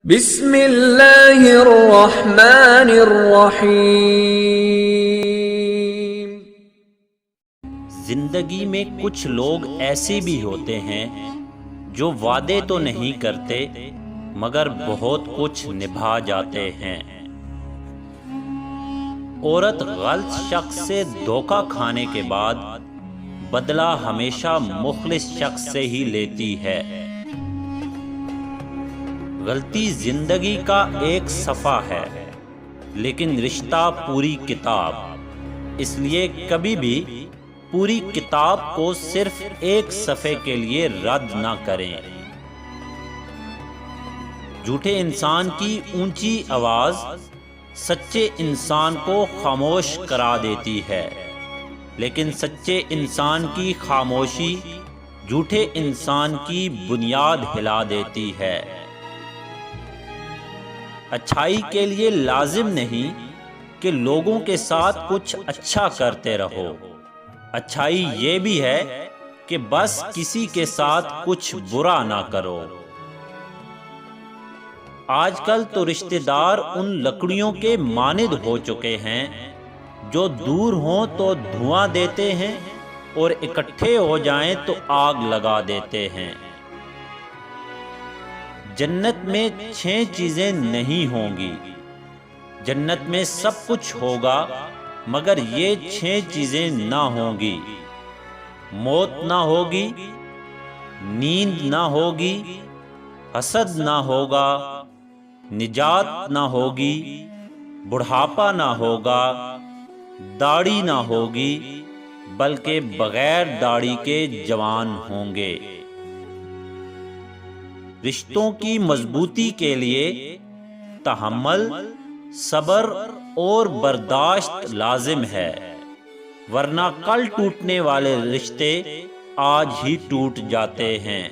بسم اللہ الرحمن الرحیم۔ زندگی میں کچھ لوگ ایسے بھی ہوتے ہیں جو وعدے تو نہیں کرتے مگر بہت کچھ نبھا جاتے ہیں۔ عورت غلط شخص سے دھوکہ کھانے کے بعد بدلہ ہمیشہ مخلص شخص سے ہی لیتی ہے۔ غلطی زندگی کا ایک صفحہ ہے لیکن رشتہ پوری کتاب، اس لیے کبھی بھی پوری کتاب کو صرف ایک صفحے کے لیے رد نہ کریں۔ جھوٹے انسان کی اونچی آواز سچے انسان کو خاموش کرا دیتی ہے، لیکن سچے انسان کی خاموشی جھوٹے انسان کی بنیاد ہلا دیتی ہے۔ اچھائی کے لیے لازم نہیں کہ لوگوں کے ساتھ کچھ اچھا کرتے رہو، اچھائی یہ بھی ہے کہ بس کسی کے ساتھ کچھ برا نہ کرو۔ آج کل تو رشتہ دار ان لکڑیوں کے مانند ہو چکے ہیں جو دور ہوں تو دھواں دیتے ہیں اور اکٹھے ہو جائیں تو آگ لگا دیتے ہیں۔ جنت میں 6 چیزیں نہیں ہوں گی، جنت میں سب کچھ ہوگا مگر یہ 6 چیزیں نہ ہوں گی۔ موت نہ ہوگی، نیند نہ ہوگی، حسد نہ ہوگا، نجات نہ ہوگی، بڑھاپا نہ ہوگا، داڑھی نہ ہوگی بلکہ بغیر داڑھی کے جوان ہوں گے۔ رشتوں کی مضبوطی کے لیے تحمل، صبر اور برداشت لازم ہے، ورنہ کل ٹوٹنے والے رشتے آج ہی ٹوٹ جاتے ہیں۔